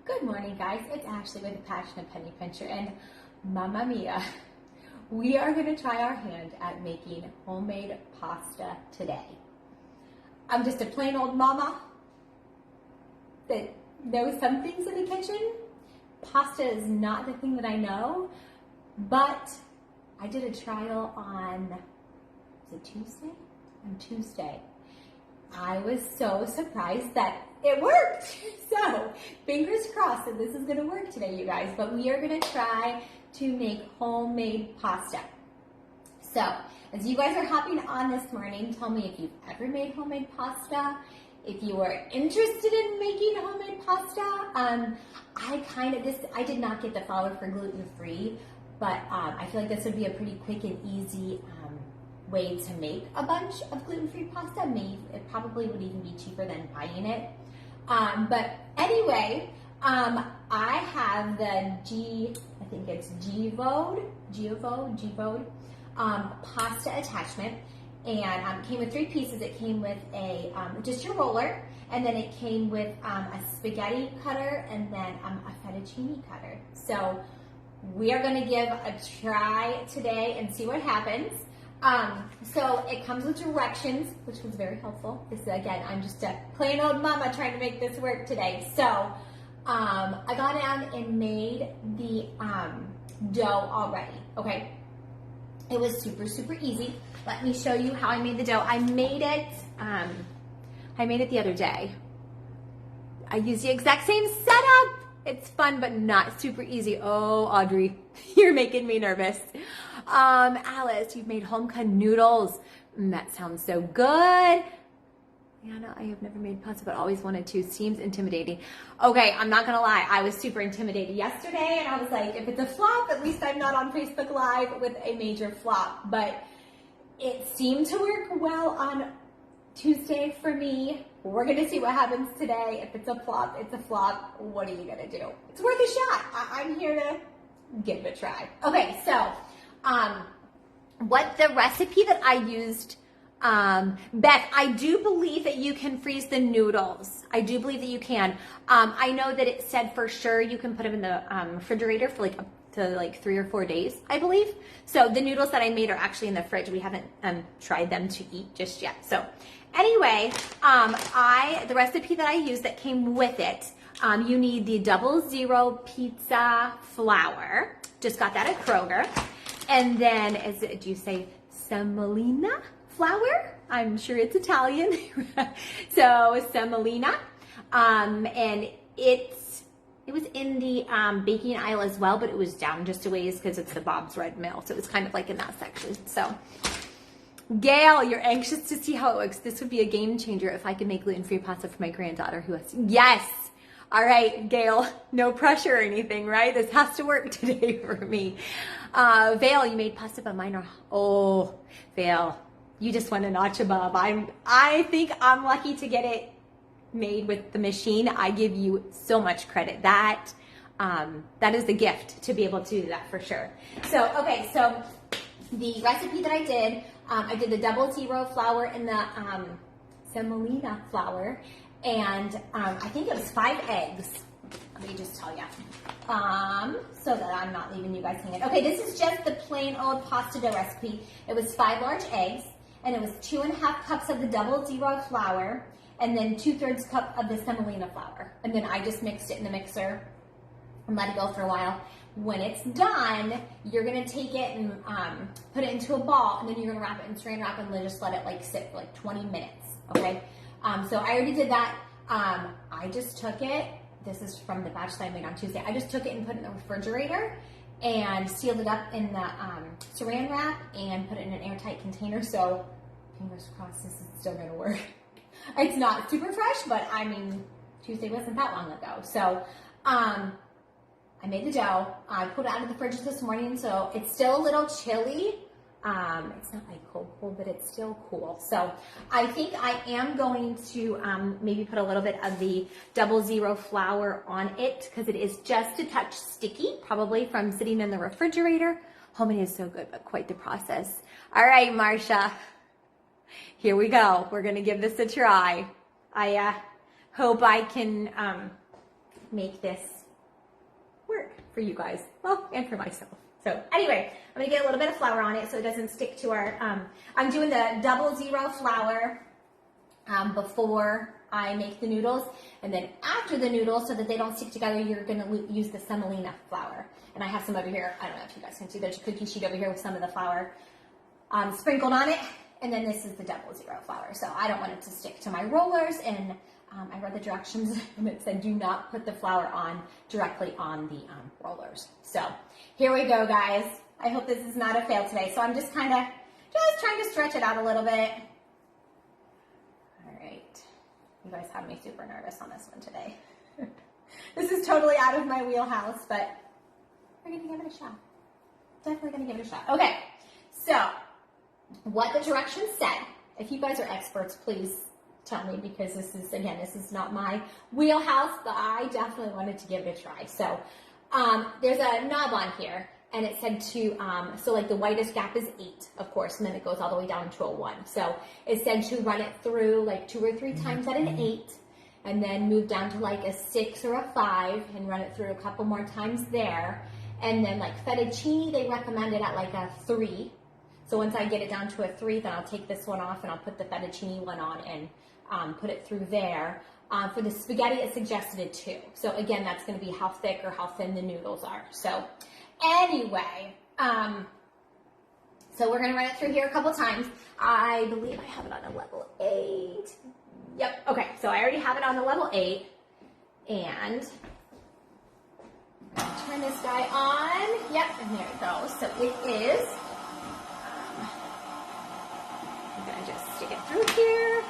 Good morning, guys. It's Ashley with the Passion of Penny Pincher and Mamma Mia. We are going to try our hand at making homemade pasta today. I'm just a plain old mama that knows some things in the kitchen. Pasta is not the thing that I know, but I did a trial on, was it Tuesday? On Tuesday. I was so surprised that it worked. So, fingers crossed that this is going to work today, you guys. But we are going to try to make homemade pasta. So, as you guys are hopping on this morning, tell me if you've ever made homemade pasta. If you are interested in making homemade pasta, I did not get the flour for gluten-free, but I feel like this would be a pretty quick and easy way to make a bunch of gluten-free pasta. Maybe it probably would even be cheaper than buying it. But anyway, I have the G-Vode pasta attachment, and it came with 3 pieces. It came with a just your roller, and then it came with a spaghetti cutter, and then a fettuccine cutter. So we are going to give a try today and see what happens. So it comes with directions, which was very helpful. This is, again, I'm just a plain old mama trying to make this work today. So I got down and made the dough already. Okay, it was super easy. Let me show you how I made the dough. I made it the other day. I used the exact same setup. It's fun, but not super easy. Oh, Audrey, you're making me nervous. Alice, you've made home-cut noodles. That sounds so good. Anna, I have never made pasta, but always wanted to. Seems intimidating. Okay, I'm not gonna lie. I was super intimidated yesterday, and I was like, if it's a flop, at least I'm not on Facebook Live with a major flop. But it seemed to work well on Tuesday for me. We're gonna see what happens today. If it's a flop, it's a flop. What are you gonna do? It's worth a shot. I'm here to give it a try. Okay, so what the recipe that I used, Beth, I do believe that you can freeze the noodles. I do believe that you can. I know that it said for sure you can put them in the refrigerator for up to 3 or 4 days, I believe. So the noodles that I made are actually in the fridge. We haven't tried them to eat just yet. So anyway, the recipe that I used that came with it, you need the 00 pizza flour. Just got that at Kroger. And then, do you say semolina flour? I'm sure it's Italian. So semolina, and it was in the baking aisle as well, but it was down just a ways because it's the Bob's Red Mill. So it was kind of like in that section. So Gail, you're anxious to see how it works. This would be a game changer if I could make gluten-free pasta for my granddaughter who has, yes. All right, Gail, no pressure or anything, right? This has to work today for me. Vale, you made pasta, but mine are, oh, Vale, you just went a notch above. I think I'm lucky to get it made with the machine. I give you so much credit. That is the gift to be able to do that for sure. So, okay, so the recipe that I did the 00 flour and the semolina flour, and I think it was 5 eggs. Let me just tell you, so that I'm not leaving you guys hanging. Okay, this is just the plain old pasta dough recipe. It was 5 large eggs, and it was 2.5 cups of the 00 flour, and then 2/3 cup of the semolina flour. And then I just mixed it in the mixer and let it go for a while. When it's done, you're gonna take it and put it into a ball, and then you're gonna wrap it in saran wrap and just let it sit for 20 minutes, okay? So I already did that. I just took it. This is from the batch that I made on Tuesday. I just took it and put it in the refrigerator and sealed it up in the saran wrap and put it in an airtight container. So fingers crossed this is still gonna work. It's not super fresh, but I mean, Tuesday wasn't that long ago. So I made the dough. I pulled it out of the fridge this morning, so it's still a little chilly. It's not like cold, but it's still cool. So I think I am going to maybe put a little bit of the 00 flour on it because it is just a touch sticky, probably from sitting in the refrigerator. Homemade is so good, but quite the process. All right, Marcia, here we go. We're gonna give this a try. I hope I can make this work for you guys, well, and for myself. So anyway, I'm gonna get a little bit of flour on it so it doesn't stick to our, I'm doing the 00 flour before I make the noodles, and then after the noodles, so that they don't stick together, you're gonna use the semolina flour. And I have some over here. I don't know if you guys can see, there's a cookie sheet over here with some of the flour sprinkled on it, and then this is the 00 flour. So I don't want it to stick to my rollers, and I read the directions and it said do not put the flour on directly on the rollers. So here we go, guys. I hope this is not a fail today. So I'm just kind of trying to stretch it out a little bit. All right. You guys have me super nervous on this one today. This is totally out of my wheelhouse, but we're going to give it a shot. Definitely going to give it a shot. Okay. So what the directions said, if you guys are experts, please tell me, because this is not my wheelhouse, but I definitely wanted to give it a try. So there's a knob on here, and it said to, so like the widest gap is 8, of course, and then it goes all the way down to a 1. So it said to run it through like 2 or 3 times at an 8, and then move down to like a 6 or a 5, and run it through a couple more times there. And then like fettuccine, they recommend it at like a 3. So once I get it down to a 3, then I'll take this one off and I'll put the fettuccine one on and put it through there. For the spaghetti, it suggested a 2. So again, that's going to be how thick or how thin the noodles are. So anyway, so we're going to run it through here a couple times. I believe I have it on a level 8. Yep. Okay. So I already have it on the level 8. And I'm going to turn this guy on. Yep. And there it goes. So it is. I'm going to just stick it through here.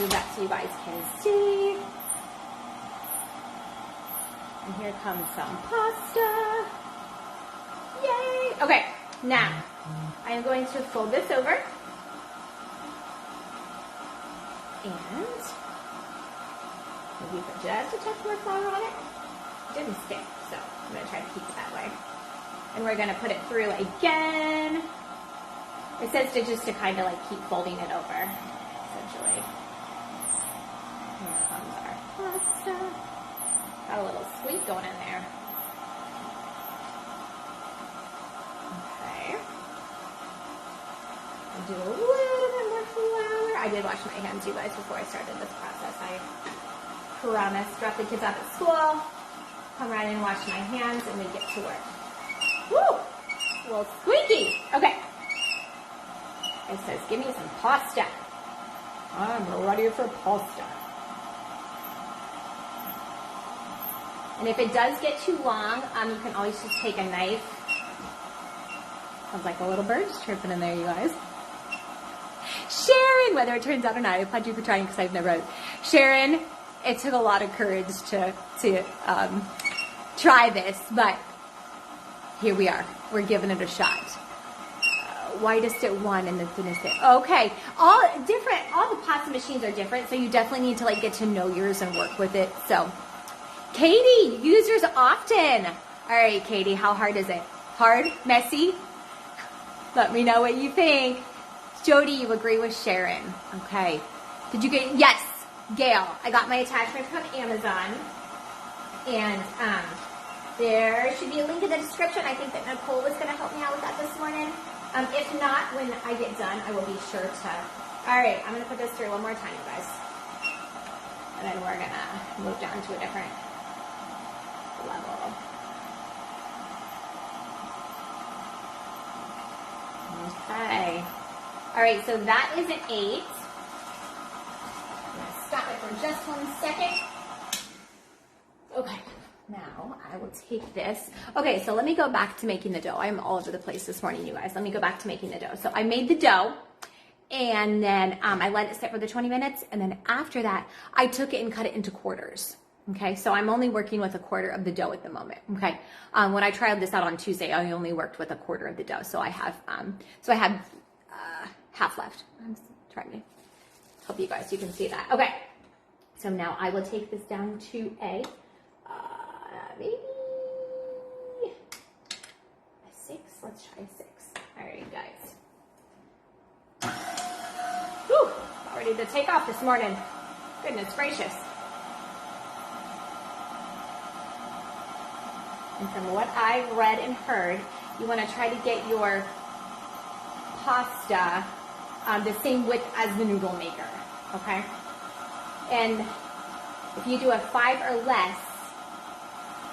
Move that so you guys can see. And here comes some pasta. Yay! Okay, now I am going to fold this over. And maybe put just a touch more flour on it. It didn't stick, so I'm going to try to keep it that way. And we're going to put it through again. It says to just to kind of like keep folding it over, essentially. Here comes our pasta. Got a little squeak going in there. Okay. I'll do a little bit more flour. I did wash my hands, you guys, before I started this process. I promise. Drop the kids off at school, come right in and wash my hands, and we get to work. Woo! A little squeaky. Okay. It says, give me some pasta. I'm ready for pasta. And if it does get too long, you can always just take a knife. Sounds like a little bird just chirping in there, you guys. Sharon, whether it turns out or not, I applaud you for trying because I've never had it. Sharon, it took a lot of courage to try this, but here we are. We're giving it a shot. Widest at 1 and the thinnest at, okay. All the pasta machines are different, so you definitely need to like get to know yours and work with it. So, Katie, use yours often. All right, Katie, how hard is it? Hard? Messy? Let me know what you think. Jody, you agree with Sharon. Okay. Did you get, yes, Gail. I got my attachment from Amazon. And there should be a link in the description. I think that Nicole was going to help me out with that this morning. If not, when I get done, I will be sure to. All right, I'm going to put this through one more time, you guys. And then we're going to move down to a different level. Okay. All right, so that is an 8. I'm going to stop it for just 1 second. Okay. Now, I will take this. Okay, so let me go back to making the dough. I'm all over the place this morning, you guys. Let me go back to making the dough. So I made the dough, and then I let it sit for the 20 minutes, and then after that, I took it and cut it into quarters. Okay, so I'm only working with a quarter of the dough at the moment. Okay, when I tried this out on Tuesday, I only worked with a quarter of the dough, so I have half left. I'm trying to help you guys. You can see that. Okay, so now I will take this down to a maybe a 6. Let's try a 6. All right, guys. Whew, about ready to take off this morning. Goodness gracious. And from what I've read and heard, you want to try to get your pasta the same width as the noodle maker, okay? And if you do a 5 or less,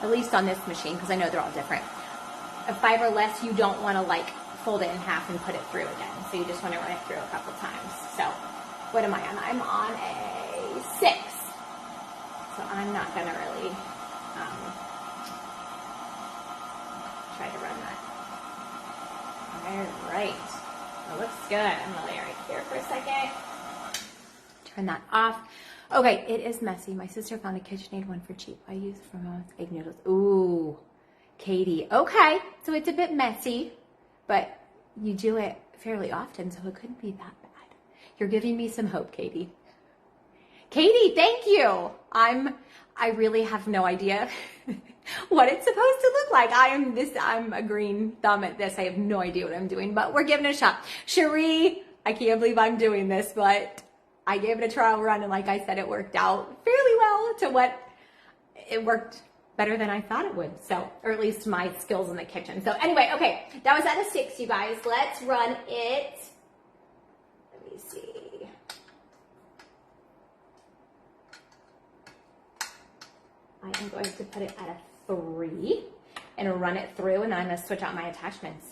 at least on this machine, because I know they're all different, a 5 or less, you don't want to like fold it in half and put it through again. So you just want to run it through a couple times. So what am I on? I'm on a 6. So I'm not going to really try to run that. All right. It looks good. I'm going to lay it right here for a second. Turn that off. Okay, it is messy. My sister found a KitchenAid one for cheap. I use for Momma's egg noodles. Ooh, Katie. Okay, so it's a bit messy, but you do it fairly often, so it couldn't be that bad. You're giving me some hope, Katie. Katie, thank you. I really have no idea what it's supposed to look like. I'm a green thumb at this. I have no idea what I'm doing, but we're giving it a shot. Cherie, I can't believe I'm doing this, but I gave it a trial run, and like I said, it worked out fairly well to what it worked better than I thought it would. So, or at least my skills in the kitchen. So anyway, okay, that was at a 6, you guys. Let's run it. Let me see. I am going to put it at a 3 and run it through, and then I'm going to switch out my attachments.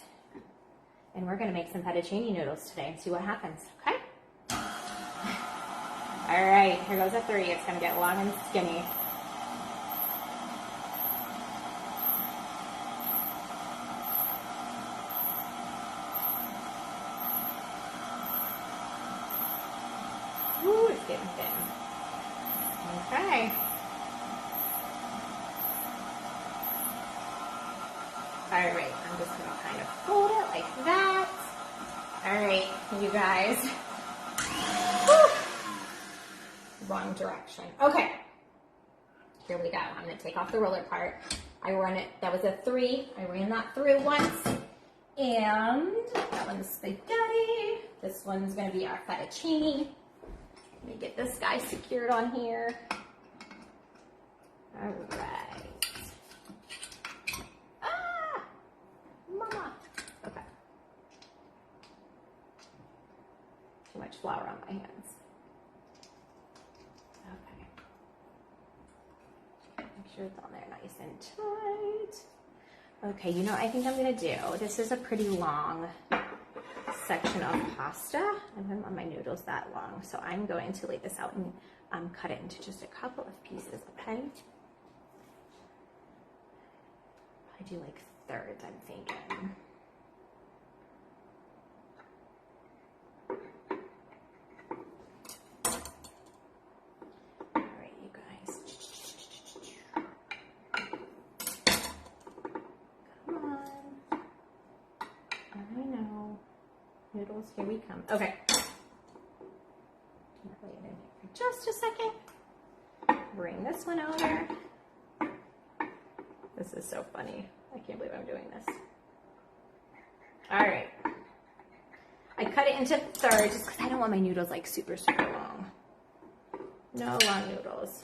And we're going to make some fettuccine noodles today and see what happens, okay? All right, here goes a 3. It's going to get long and skinny. Ooh, it's getting thin. Okay. All right, I'm just going to kind of fold it like that. All right, you guys. Woo. Wrong direction. Okay, here we go. I'm going to take off the roller part. I run it, that was a 3. I ran that through once. And that one's spaghetti. This one's going to be our fettuccine. Let me get this guy secured on here. All right. Ah, Mama. Okay. Too much flour on my hands. Okay. Make sure it's on there nice and tight. Okay, you know what I think I'm gonna do? This is a pretty long section of pasta. I don't want my noodles that long, so I'm going to lay this out and cut it into just a couple of pieces, okay? I do like thirds, I'm thinking. All right, you guys. Come on. I know. Noodles, here we come. Okay. Lay it in here for just a second. Bring this one over. This is so funny. I can't believe I'm doing this. All right. I cut it into thirds just because I don't want my noodles like super, super long. No long noodles.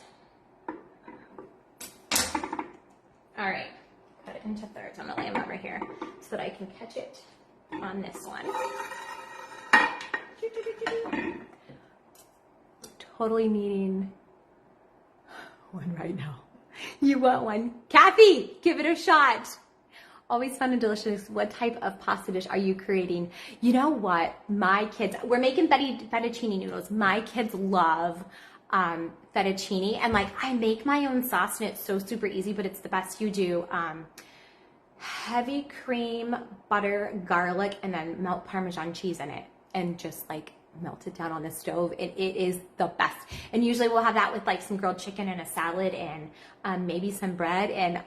All right. Cut it into thirds. I'm going to lay them over here so that I can catch it on this one. Totally needing one right now. You want one? Kathy, give it a shot. Always fun and delicious. What type of pasta dish are you creating? You know what? My kids, we're making fettuccine noodles. My kids love fettuccine, and like I make my own sauce, and it's so super easy, but it's the best. You do heavy cream, butter, garlic, and then melt Parmesan cheese in it, and just like melt it down on the stove. It is the best. And usually we'll have that with like some grilled chicken and a salad and maybe some bread, and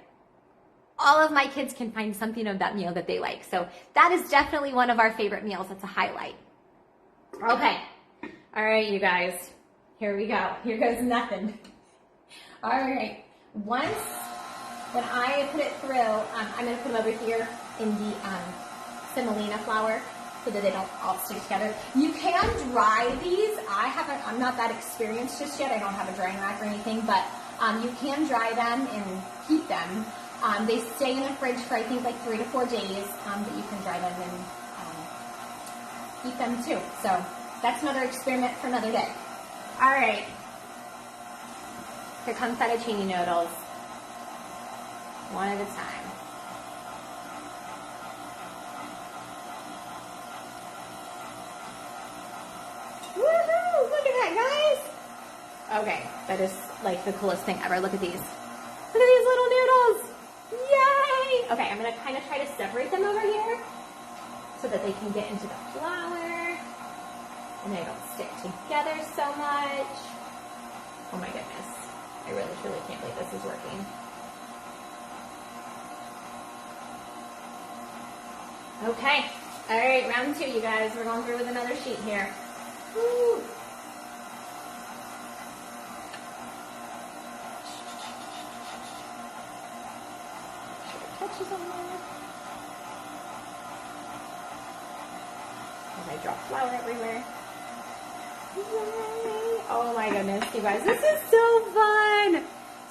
all of my kids can find something of that meal that they like. So that is definitely one of our favorite meals. That's a highlight. Okay. All right, you guys. Here we go. Here goes nothing. All right. Once, when I put it through, I'm going to put them over here in the semolina flour so that they don't all stick together. You can dry these. I'm not that experienced just yet. I don't have a drying rack or anything, but you can dry them and keep them. They stay in the fridge for I think like 3 to 4 days, but you can dry them and eat them too. So that's another experiment for another day. All right, here comes fettuccine noodles, one at a time. Woohoo! Look at that, guys. Okay, that is like the coolest thing ever. Look at these. Look at these little noodles. Yay! Okay, I'm gonna kind of try to separate them over here so that they can get into the flour and they don't stick together so much. Oh my goodness. I really truly can't believe this is working. Okay. All right, round 2, you guys. We're going through with another sheet here. Woo. Touches on there. And I drop flour everywhere. Yay! Oh my goodness, you guys, this is so fun!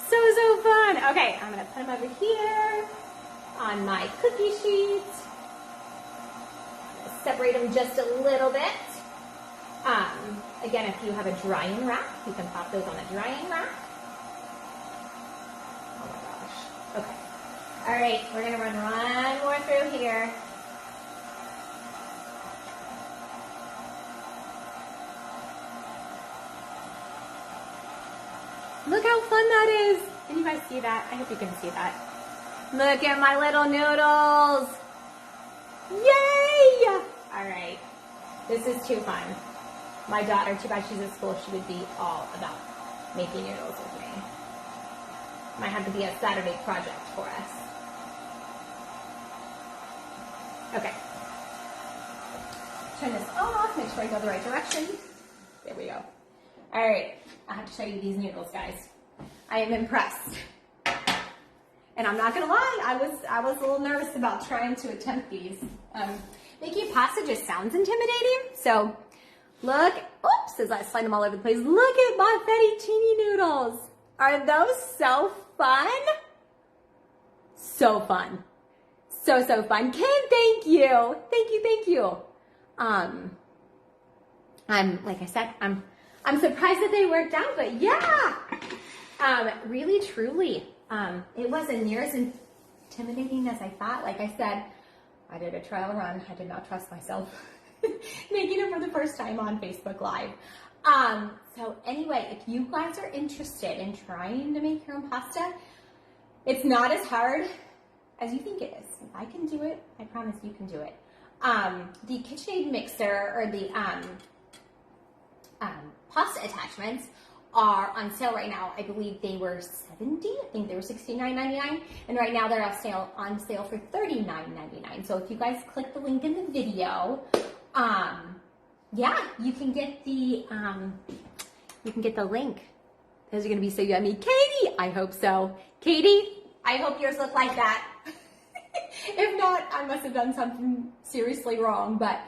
So fun! Okay, I'm gonna put them over here on my cookie sheet. Separate them just a little bit. Again, if you have a drying rack, you can pop those on a drying rack. Oh my gosh. Okay. All right, we're gonna run one more through here. Look how fun that is. Can you guys see that? I hope you can see that. Look at my little noodles. Yay! All right, this is too fun. My daughter, too bad she's at school, she would be all about making noodles with me. Might have to be a Saturday project for us. Okay. Turn this off, make sure I go the right direction. There we go. All right, I have to show you these noodles, guys. I am impressed. And I'm not gonna lie, I was a little nervous about trying to attempt these. Making pasta just sounds intimidating. So look, oops, as I slide them all over the place, look at my fettuccine noodles. Are those so fun? So fun. So fun. Kim, thank you. Thank you. Like I said, I'm surprised that they worked out, but yeah. Really, truly, it wasn't near as intimidating as I thought. Like I said, I did a trial run. I did not trust myself making it for the first time on Facebook Live. So anyway, if you guys are interested in trying to make your own pasta, it's not as hard as you think it is. If I can do it, I promise you can do it. The KitchenAid mixer or the pasta attachments are on sale right now. I believe they were $70. I think they were $69.99, and right now they're on sale for $39.99. So if you guys click the link in the video, yeah, you can get the link. Those are gonna be so yummy. Katie, I hope so. Katie, I hope yours look like that. If not, I must have done something seriously wrong. But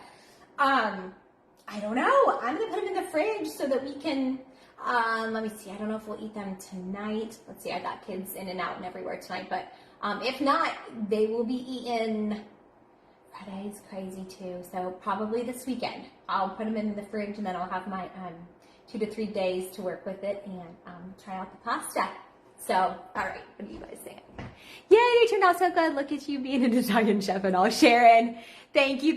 I don't know. I'm gonna put them in the fridge so that we can. Let me see. I don't know if we'll eat them tonight. Let's see. I got kids in and out and everywhere tonight. But if not, they will be eaten. Friday's crazy too. So probably this weekend. I'll put them in the fridge and then I'll have my 2 to 3 days to work with it and try out the pasta. So, all right. What do you guys think? Yay, you turned out so good. Look at you being an Italian chef and all. Sharon, thank you.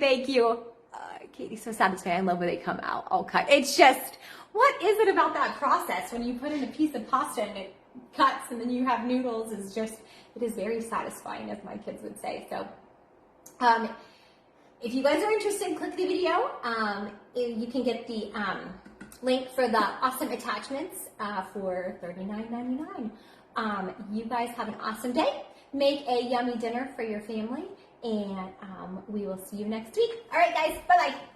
Katie's so satisfying. I love when they come out all cut. It's just, what is it about that process when you put in a piece of pasta and it cuts and then you have noodles? Is just, it is very satisfying, as my kids would say. So, if you guys are interested, click the video. You can get the link for the awesome attachments for $39.99. You guys have an awesome day. Make a yummy dinner for your family, and we will see you next week. All right, guys. Bye-bye.